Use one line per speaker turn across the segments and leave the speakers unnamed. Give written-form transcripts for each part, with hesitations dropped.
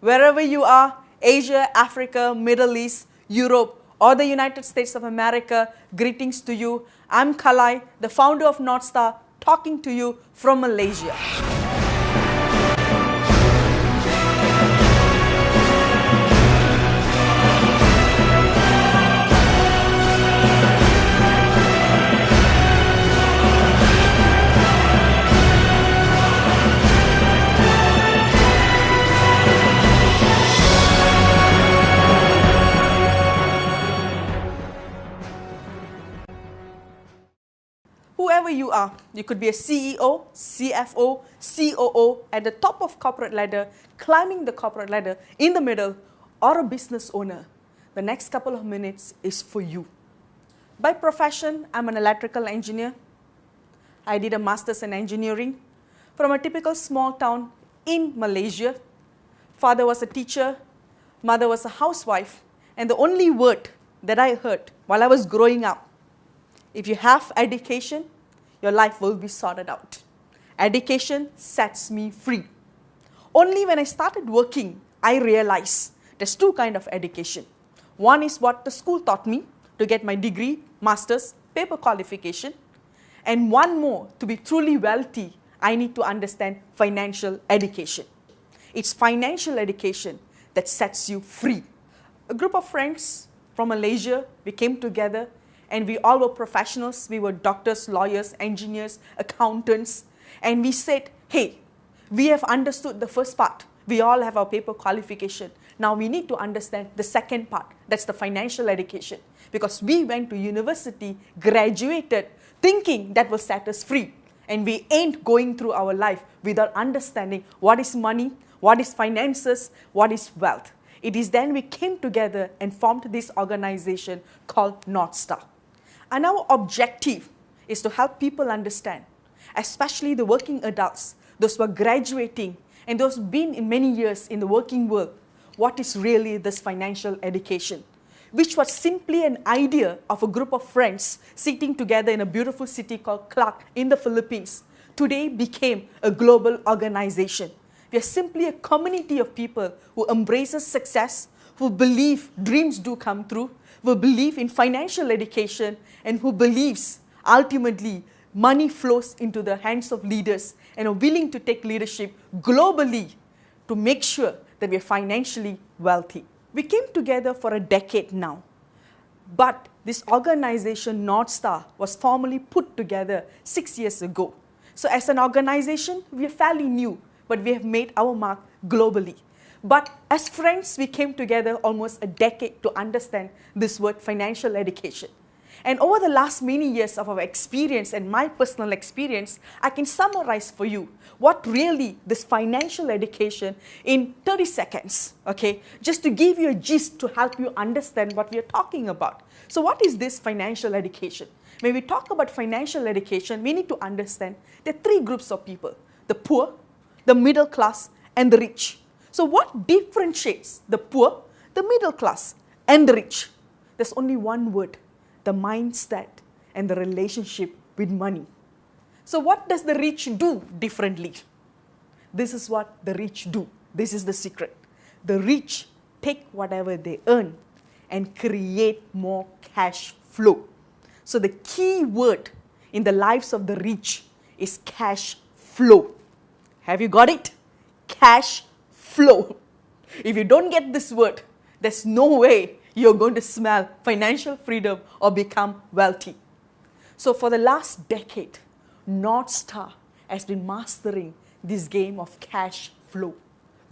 wherever you are, Asia, Africa, Middle East, Europe, or the United States of America, greetings to you. I'm Kalai, the founder of Northstar, talking to you from Malaysia. Whoever you are, you could be a CEO, CFO, COO, at the top of corporate ladder, climbing the corporate ladder, in the middle, or a business owner. The next couple of minutes is for you. By profession, I'm an electrical engineer. I did a master's in engineering from a typical small town in Malaysia. Father was a teacher, mother was a housewife, and the only word that I heard while I was growing up, if you have education, your life will be sorted out. Education sets me free. Only when I started working, I realized there's two kinds of education. One is what the school taught me to get my degree, master's, paper qualification. And one more, to be truly wealthy, I need to understand financial education. It's financial education that sets you free. A group of friends from Malaysia, we came together, and we all were professionals. We were doctors, lawyers, engineers, accountants. And we said, hey, we have understood the first part. We all have our paper qualification. Now we need to understand the second part. That's the financial education. Because we went to university, graduated, thinking that will set us free. And we ain't going through our life without understanding what is money, what is finances, what is wealth. It is then we came together and formed this organization called Northstar. And our objective is to help people understand, especially the working adults, those who are graduating, and those who've been in many years in the working world, what is really this financial education, which was simply an idea of a group of friends sitting together in a beautiful city called Clark in the Philippines. Today became a global organization. We are simply a community of people who embraces success, who believe dreams do come true, who believe in financial education, and who believes ultimately money flows into the hands of leaders and are willing to take leadership globally to make sure that we are financially wealthy. We came together for a decade now, but this organization Northstar was formally put together 6 years ago. So as an organization, we are fairly new, but we have made our mark globally. But as friends, we came together almost a decade to understand this word financial education. And over the last many years of our experience and my personal experience, I can summarize for you what really this financial education in 30 seconds, okay? Just to give you a gist to help you understand what we are talking about. So what is this financial education? When we talk about financial education, we need to understand there are three groups of people: the poor, the middle class, and the rich. So what differentiates the poor, the middle class, and the rich? There's only one word: the mindset and the relationship with money. So what does the rich do differently? This is what the rich do. This is the secret. The rich take whatever they earn and create more cash flow. So the key word in the lives of the rich is cash flow. Have you got it? Cash flow. If you don't get this word, there's no way you're going to smell financial freedom or become wealthy. So for the last decade, Northstar has been mastering this game of cash flow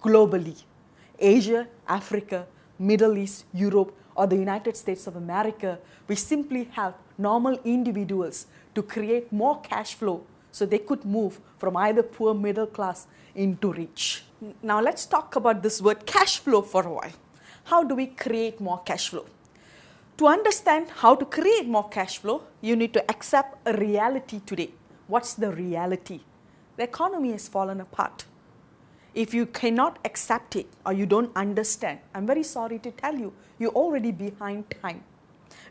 globally. Asia, Africa, Middle East, Europe, or the United States of America, we simply help normal individuals to create more cash flow so they could move from either poor, middle class into rich. Now let's talk about this word cash flow for a while. How do we create more cash flow? To understand how to create more cash flow, you need to accept a reality today. What's the reality? The economy has fallen apart. If you cannot accept it or you don't understand, I'm very sorry to tell you, you're already behind time.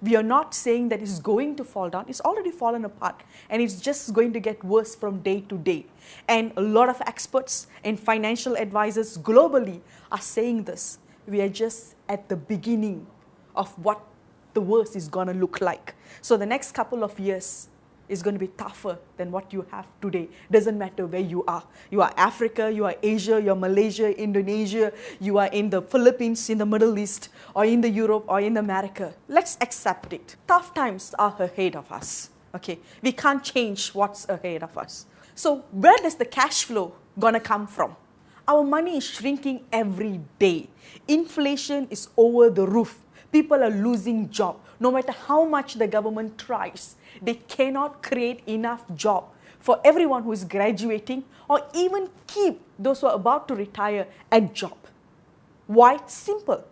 We are not saying that it's going to fall down. It's already fallen apart, and it's just going to get worse from day to day. And a lot of experts and financial advisors globally are saying this. We are just at the beginning of what the worst is going to look like. So the next couple of years is going to be tougher than what you have today. Doesn't matter where you are. You are Africa, you are Asia, you are Malaysia, Indonesia, you are in the Philippines, in the Middle East, or in the Europe, or in America. Let's accept it. Tough times are ahead of us. Okay, we can't change what's ahead of us. So where does the cash flow gonna come from? Our money is shrinking every day. Inflation is over the roof. People are losing jobs. No matter how much the government tries, they cannot create enough job for everyone who is graduating or even keep those who are about to retire at job. Why? Simple.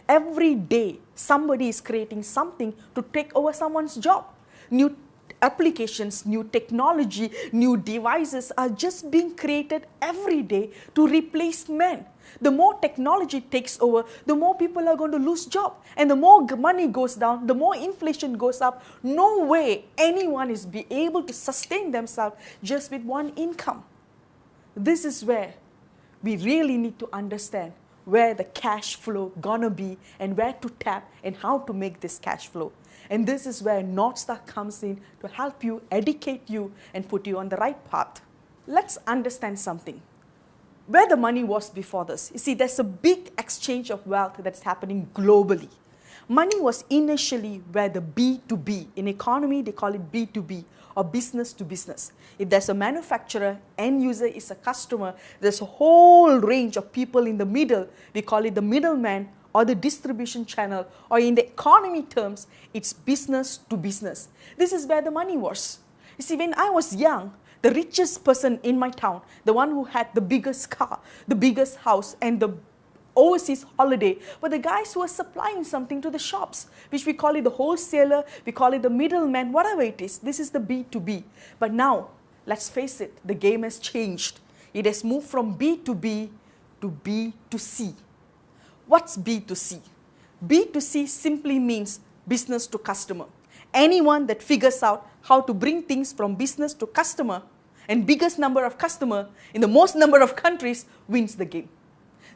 Every day, somebody is creating something to take over someone's job. New applications, new technology, new devices are just being created every day to replace men. The more technology takes over, the more people are going to lose job. And the more money goes down, the more inflation goes up. No way anyone is be able to sustain themselves just with one income. This is where we really need to understand where the cash flow gonna be and where to tap and how to make this cash flow. And this is where Northstar comes in to help you, educate you, and put you on the right path. Let's understand something. Where the money was before this. You see, there's a big exchange of wealth that's happening globally. Money was initially where the B2B, in economy they call it B2B, or business to business. If there's a manufacturer, end user is a customer, there's a whole range of people in the middle. We call it the middleman or the distribution channel, or in the economy terms, it's business to business. This is where the money was. You see, when I was young, the richest person in my town, the one who had the biggest car, the biggest house, and the overseas holiday, were the guys who were supplying something to the shops, which we call it the wholesaler, we call it the middleman, whatever it is. This is the B2B. But now, let's face it, the game has changed. It has moved from B2B to B2C. What's B2C? B2C simply means business to customer. Anyone that figures out how to bring things from business to customer and biggest number of customer in the most number of countries wins the game.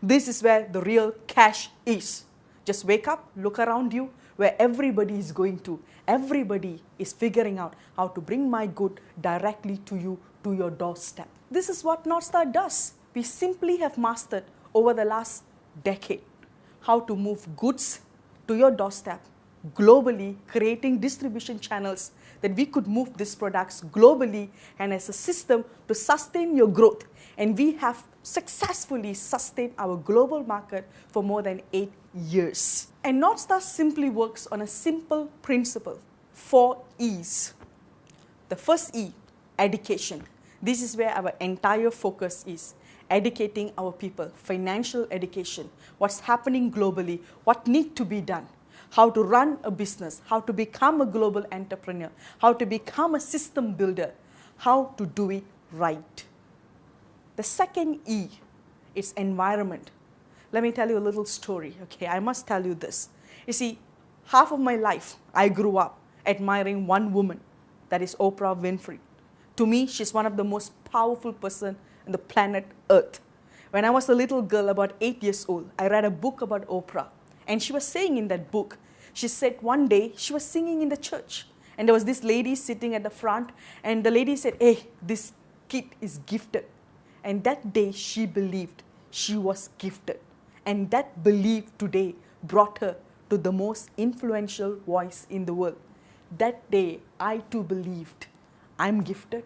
This is where the real cash is. Just wake up, look around you, where everybody is going to. Everybody is figuring out how to bring my good directly to you, to your doorstep. This is what Northstar does. We simply have mastered over the last decade how to move goods to your doorstep globally, creating distribution channels that we could move these products globally and as a system to sustain your growth. And we have successfully sustained our global market for more than 8 years. And Northstar simply works on a simple principle, 4 E's. The first E, education. This is where our entire focus is. Educating our people, financial education, what's happening globally, what needs to be done, how to run a business, how to become a global entrepreneur, how to become a system builder, how to do it right. The second E is environment. Let me tell you a little story, okay? I must tell you this. You see, half of my life, I grew up admiring one woman, that is Oprah Winfrey. To me, she's one of the most powerful person on the planet Earth. When I was a little girl, about 8 years old, I read a book about Oprah. And she was saying in that book, she said one day she was singing in the church. And there was this lady sitting at the front. And the lady said, hey, this kid is gifted. And that day she believed she was gifted. And that belief today brought her to the most influential voice in the world. That day I too believed I'm gifted.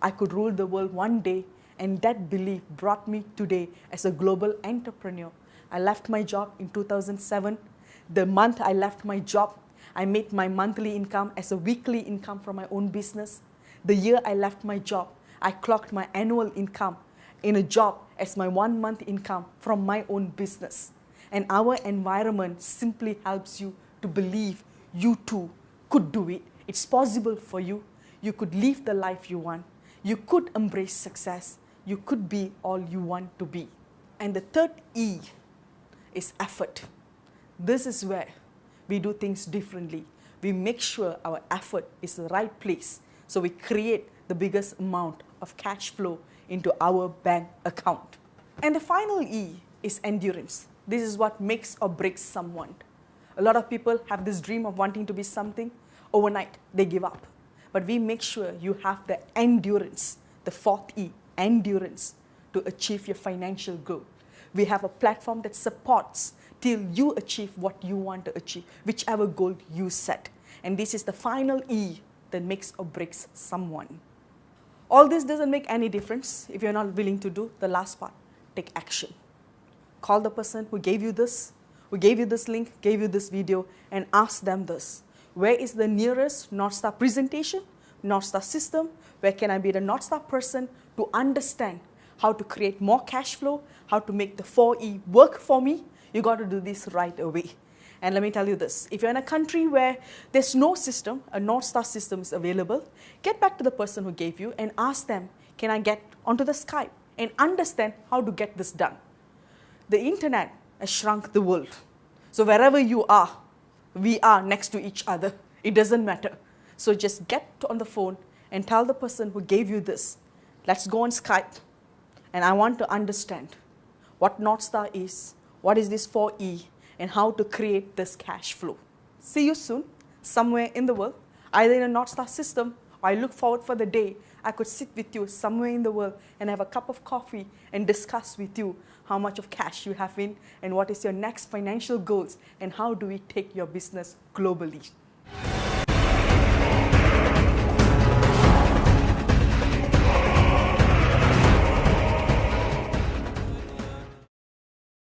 I could rule the world one day. And that belief brought me today as a global entrepreneur. I left my job in 2007. The month I left my job, I made my monthly income as a weekly income from my own business. The year I left my job, I clocked my annual income in a job as my 1 month income from my own business. And our environment simply helps you to believe you too could do it. It's possible for you. You could live the life you want. You could embrace success. You could be all you want to be. And the third E is effort. This is where we do things differently. we make sure our effort is the right place. So we create the biggest amount of cash flow into our bank account. And the final E is endurance. This is what makes or breaks someone. A lot of people have this dream of wanting to be something. Overnight, they give up. But we make sure you have the endurance, the fourth E, endurance, to achieve your financial goal. We have a platform that supports till you achieve what you want to achieve, whichever goal you set. And this is the final E that makes or breaks someone. All this doesn't make any difference if you're not willing to do the last part. Take action. Call the person who gave you this link, gave you this video, and ask them this. Where is the nearest North Star presentation, North Star system? Where can I be the North Star person to understand how to create more cash flow, how to make the 4E work for me? You got to do this right away. And let me tell you this, if you're in a country where there's no system, a North Star system is available, get back to the person who gave you and ask them, can I get onto the Skype and understand how to get this done? The internet has shrunk the world. So wherever you are, we are next to each other. It doesn't matter. So just get on the phone and tell the person who gave you this, let's go on Skype, and I want to understand what North Star is, what is this 4E, and how to create this cash flow. See you soon, somewhere in the world, either in a North Star system, or I look forward for the day I could sit with you somewhere in the world and have a cup of coffee and discuss with you how much of cash you have in and what is your next financial goals and how do we take your business globally.